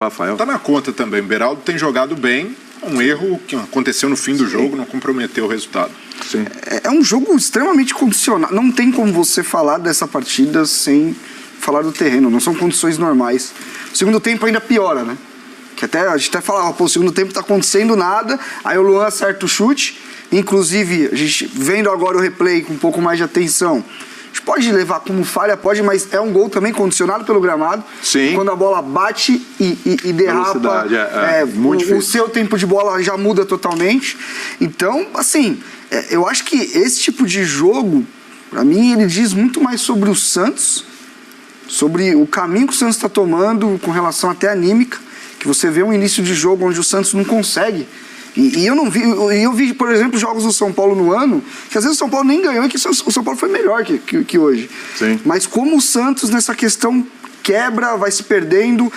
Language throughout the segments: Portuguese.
Rafael. Tá na conta também. O Beraldo tem jogado bem. Um erro que aconteceu no fim do jogo, não comprometeu o resultado. Sim. É um jogo extremamente condicionado. Não tem como você falar dessa partida sem falar do terreno. Não são condições normais. O segundo tempo ainda piora, né? Que até, a gente até falava, pô, o segundo tempo tá acontecendo nada. Aí o Luan acerta o chute. Inclusive, a gente vendo agora o replay com um pouco mais de atenção, a gente pode levar como falha, pode, mas é um gol também condicionado pelo gramado. Sim. Quando a bola bate e derrapa, o seu tempo de bola já muda totalmente. Então, assim, eu acho que esse tipo de jogo, pra mim, ele diz muito mais sobre o Santos, sobre o caminho que o Santos está tomando com relação até anímica, que você vê um início de jogo onde o Santos não consegue. E eu vi, por exemplo, jogos do São Paulo no ano, que às vezes o São Paulo nem ganhou e que o São Paulo foi melhor que hoje. Sim. Mas como o Santos nessa questão quebra, vai se perdendo,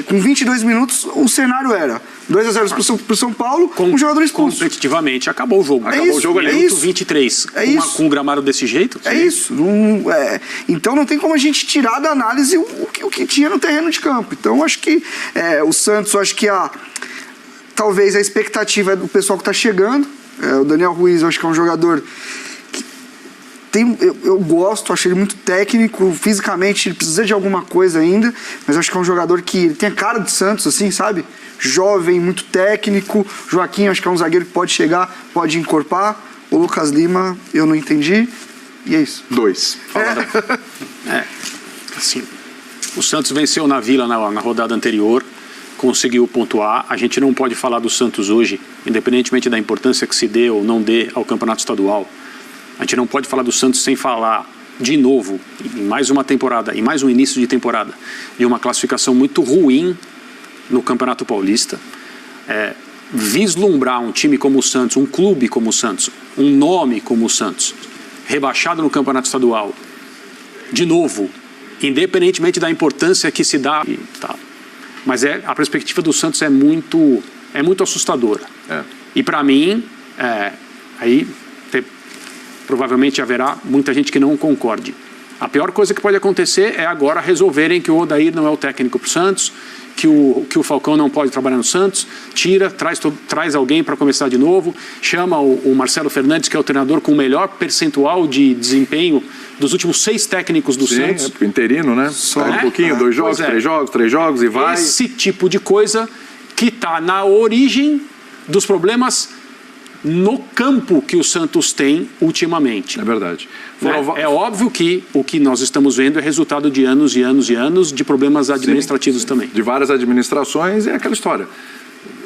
com 22 minutos o cenário era 2-0 pro São Paulo, um jogador expulso. Competitivamente acabou o jogo. Acabou o jogo ali. Minuto 23. Com um gramado desse jeito? É isso. Então não tem como a gente tirar da análise o que tinha no terreno de campo. Então acho que o Santos, acho que talvez a expectativa é do pessoal que está chegando. O Daniel Ruiz, eu acho que é um jogador que eu gosto, acho ele muito técnico, fisicamente ele precisa de alguma coisa ainda, mas eu acho que é um jogador que ele tem a cara de Santos, assim, sabe? Jovem, muito técnico. Joaquim, acho que é um zagueiro que pode chegar, pode encorpar. O Lucas Lima, eu não entendi. E é isso. 2. Assim, o Santos venceu na Vila na rodada anterior, conseguiu pontuar. A gente não pode falar do Santos hoje, independentemente da importância que se dê ou não dê ao campeonato estadual. A gente não pode falar do Santos sem falar, de novo, em mais uma temporada, em mais um início de temporada, de uma classificação muito ruim no Campeonato Paulista. Vislumbrar um time como o Santos, um clube como o Santos, um nome como o Santos, rebaixado no Campeonato Estadual, de novo, independentemente da importância que se dá, mas a perspectiva do Santos é muito assustadora. E para mim, provavelmente haverá muita gente que não concorde. A pior coisa que pode acontecer é agora resolverem que o Odair não é o técnico para o Santos, que o Falcão não pode trabalhar no Santos, traz alguém para começar de novo, chama o Marcelo Fernandes, que é o treinador com o melhor percentual de desempenho dos últimos 6 técnicos do Santos. Sim, interino, né? Só um pouquinho, 2 jogos, 3 jogos e vai. Esse tipo de coisa que está na origem dos problemas no campo que o Santos tem ultimamente. É verdade. É óbvio que o que nós estamos vendo é resultado de anos e anos e anos de problemas administrativos também. De várias administrações, é aquela história.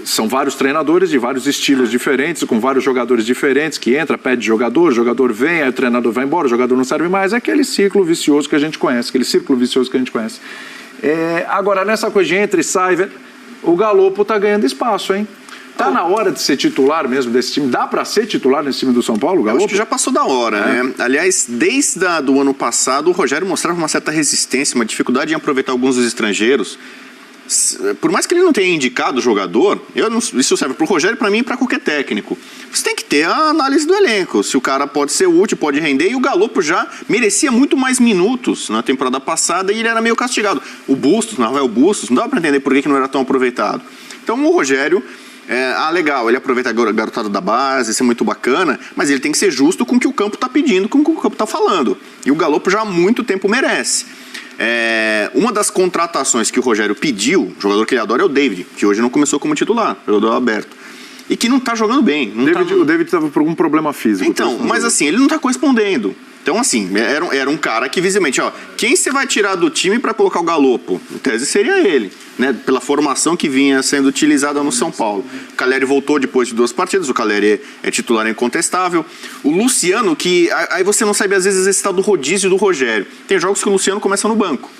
São vários treinadores de vários estilos diferentes, com vários jogadores diferentes, que entra, pede jogador, o jogador vem, aí o treinador vai embora, o jogador não serve mais. É aquele ciclo vicioso que a gente conhece, Agora, nessa coisa de entra e sai, o Galopo tá ganhando espaço, hein? Tá na hora de ser titular mesmo desse time? Dá para ser titular nesse time do São Paulo, Galopo? Acho que já passou da hora, né? Aliás, desde o ano passado, o Rogério mostrava uma certa resistência, uma dificuldade em aproveitar alguns dos estrangeiros. Por mais que ele não tenha indicado o jogador, isso serve para o Rogério, para mim e para qualquer técnico. Você tem que ter a análise do elenco. Se o cara pode ser útil, pode render. E o Galopo já merecia muito mais minutos na temporada passada e ele era meio castigado. O Bustos, Rafael Bustos, não dava para entender por que não era tão aproveitado. Então o Rogério... legal, ele aproveita a garotada da base, isso é muito bacana, mas ele tem que ser justo com o que o campo está pedindo, com o que o campo está falando. E o Galopo já há muito tempo merece. Uma das contratações que o Rogério pediu, o jogador que ele adora é o David, que hoje não começou como titular, jogador aberto. E que não está jogando bem. O David estava por algum problema físico. Então, mas assim, ele não está correspondendo. Então, assim, era um cara que visivelmente, quem você vai tirar do time para colocar o Galopo? Em tese seria ele, né? Pela formação que vinha sendo utilizada no São Paulo. O Calleri voltou depois de 2 partidas, o Calleri é titular incontestável. O Luciano, que aí você não sabe às vezes esse tal do rodízio do Rogério. Tem jogos que o Luciano começa no banco.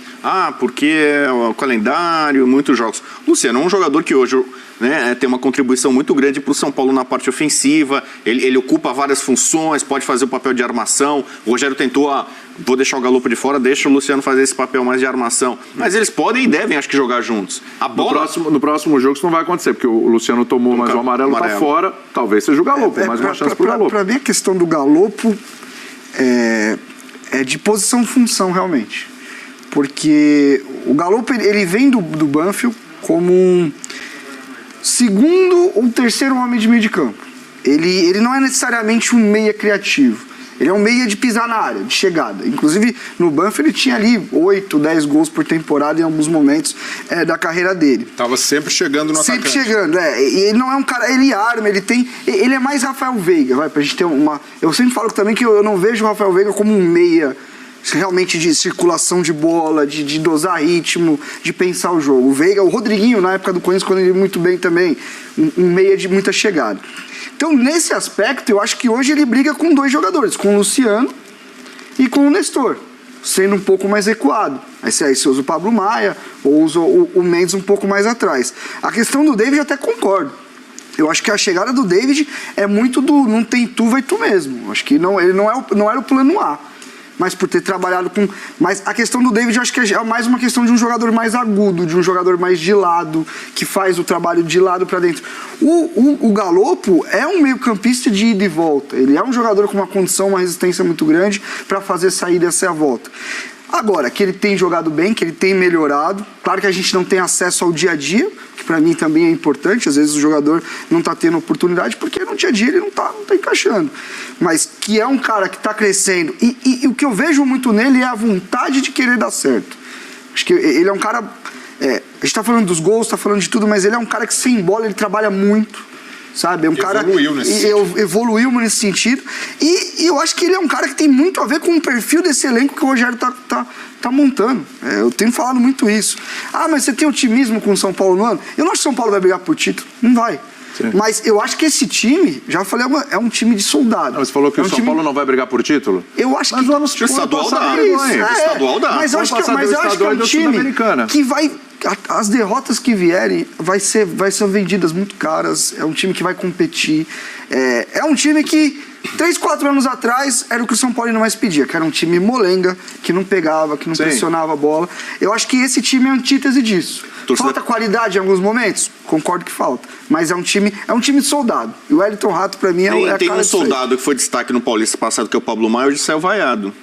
Porque é o calendário, muitos jogos. O Luciano é um jogador que hoje, né, tem uma contribuição muito grande para o São Paulo na parte ofensiva. Ele ocupa várias funções, pode fazer o papel de armação. O Rogério tentou, vou deixar o Galopo de fora, deixa o Luciano fazer esse papel mais de armação. Mas eles podem e devem, acho que, jogar juntos. A bola... No próximo jogo isso não vai acontecer, porque o Luciano tomou mais um amarelo para fora, talvez seja o Galopo, mais uma chance para o Galopo. Para mim a questão do Galopo é de posição-função, realmente. Porque O Galopo, ele vem do Banfield como um segundo ou terceiro homem de meio de campo. Ele não é necessariamente um meia criativo. Ele é um meia de pisar na área, de chegada. Inclusive, no Banfield ele tinha ali 8, 10 gols por temporada em alguns momentos da carreira dele. Tava sempre chegando no atacante. Sempre chegando, E ele não é um cara, ele arma, ele é mais Rafael Veiga, vai, pra gente ter uma... Eu sempre falo também que eu não vejo o Rafael Veiga como um meia realmente de circulação de bola, de dosar ritmo, de pensar o jogo. O Veiga, o Rodriguinho, na época do Corinthians, quando ele ia muito bem também, um meia de muita chegada. Então, nesse aspecto, eu acho que hoje ele briga com 2 jogadores, com o Luciano e com o Nestor, sendo um pouco mais recuado. Aí você usa o Pablo Maia ou usa o Mendes um pouco mais atrás. A questão do David eu até concordo. Eu acho que a chegada do David é muito do não tem tu, vai tu mesmo. Acho que ele não era o plano A. Mas por ter trabalhado com... Mas a questão do David eu acho que é mais uma questão de um jogador mais agudo, de um jogador mais de lado, que faz o trabalho de lado para dentro. O Galopo é um meio campista de ida e volta. Ele é um jogador com uma condição, uma resistência muito grande para fazer sair dessa volta. Agora, que ele tem jogado bem, que ele tem melhorado. Claro que a gente não tem acesso ao dia a dia, que para mim também é importante. Às vezes o jogador não está tendo oportunidade porque no dia a dia ele não tá encaixando. Mas que é um cara que está crescendo. E o que eu vejo muito nele é a vontade de querer dar certo. Acho que ele é um cara... a gente está falando dos gols, está falando de tudo, mas ele é um cara que sem bola ele trabalha muito. Sabe? É um cara evoluiu nesse sentido. E eu acho que ele é um cara que tem muito a ver com o perfil desse elenco que o Rogério tá montando. Eu tenho falado muito isso. Ah, mas você tem otimismo com o São Paulo no ano? Eu não acho que o São Paulo vai brigar por título. Não vai. Sim. Mas eu acho que esse time, já falei, é um time de soldado. Mas você falou que o São Paulo não vai brigar por título? Eu acho que... Mas o estadual dá. Estadual dá. Mas eu acho que é um time que vai... As derrotas que vierem vai ser vendidas muito caras. É um time que vai competir. É um time que 3, 4 anos atrás era o que o São Paulo não mais pedia, que era um time molenga, que não pegava, que não pressionava a bola. Eu acho que esse time é a antítese disso. Falta qualidade em alguns momentos? Concordo que falta. Mas é um time de soldado. E o Wellington Rato, pra mim, é a cara Tem um soldado que foi destaque no Paulista passado, que é o Pablo Maia, hoje saiu vaiado.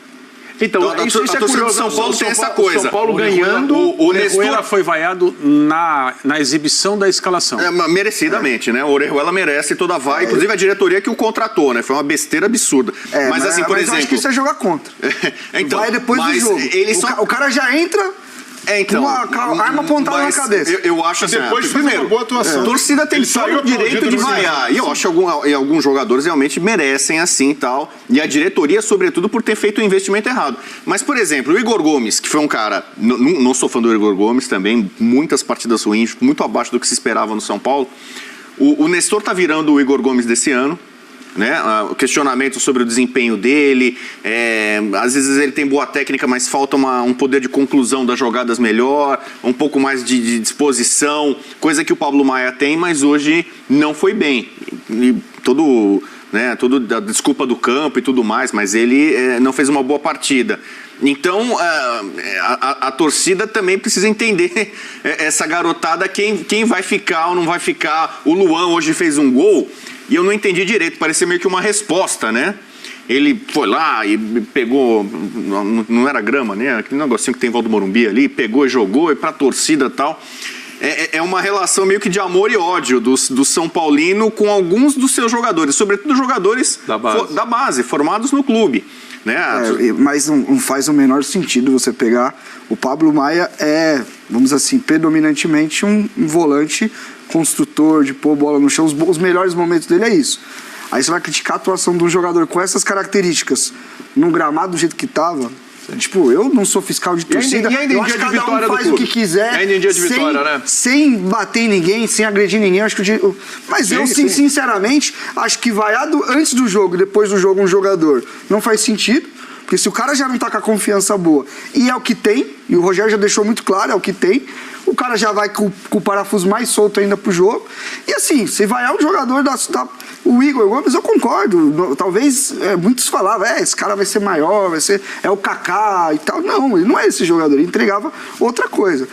Então, isso é curioso. São Paulo tem essa coisa. São Paulo ganhando. O Nestor foi vaiado na exibição da escalação. Merecidamente, né? O Orejuela merece toda a vaia. Inclusive a diretoria que o contratou, né? Foi uma besteira absurda. Mas assim, por exemplo... eu acho que isso é jogar contra. Então, vai depois do jogo. O cara já entra... então, com uma arma apontada na cabeça. Eu acho assim, depois primeiro, uma boa atuação. A torcida tem todo o direito de vaiar. E eu acho que alguns jogadores realmente merecem assim e tal. E a diretoria, sobretudo, por ter feito o investimento errado. Mas, por exemplo, o Igor Gomes, que foi um cara... Não sou fã do Igor Gomes também. Muitas partidas ruins, muito abaixo do que se esperava no São Paulo. O Nestor tá virando o Igor Gomes desse ano. Né? O questionamento sobre o desempenho dele, às vezes ele tem boa técnica, mas falta um poder de conclusão das jogadas melhor, um pouco mais de disposição, coisa que o Pablo Maia tem, mas hoje não foi bem. E todo a desculpa do campo e tudo mais, mas ele não fez uma boa partida. Então, a torcida também precisa entender essa garotada, quem vai ficar ou não vai ficar. O Luan hoje fez um gol e eu não entendi direito, parecia meio que uma resposta, né? Ele foi lá e pegou, não era grama, né? Aquele negocinho que tem em Volta do Morumbi ali, pegou e jogou, e pra torcida e tal. É uma relação meio que de amor e ódio do São Paulino com alguns dos seus jogadores, sobretudo jogadores da base formados no clube. Né? Mas não faz o menor sentido você pegar... O Pablo Maia vamos dizer assim, predominantemente um volante construtor, de pôr bola no chão. Os melhores momentos dele é isso. Aí você vai criticar a atuação de um jogador com essas características num gramado do jeito que estava. Tipo, eu não sou fiscal de torcida, eu acho que cada um faz o que quiser, sem bater em ninguém, sem agredir ninguém. Acho que mas eu, sinceramente, acho que vaiado antes do jogo, depois do jogo, um jogador, não faz sentido. Porque se o cara já não tá com a confiança boa, e é o que tem, e o Rogério já deixou muito claro, é o que tem, o cara já vai com o parafuso mais solto ainda pro jogo. E assim, você vai ao jogador o Igor Gomes, eu concordo. Talvez muitos falavam, esse cara vai ser maior, é o Kaká e tal. Não, ele não é esse jogador, ele entregava outra coisa.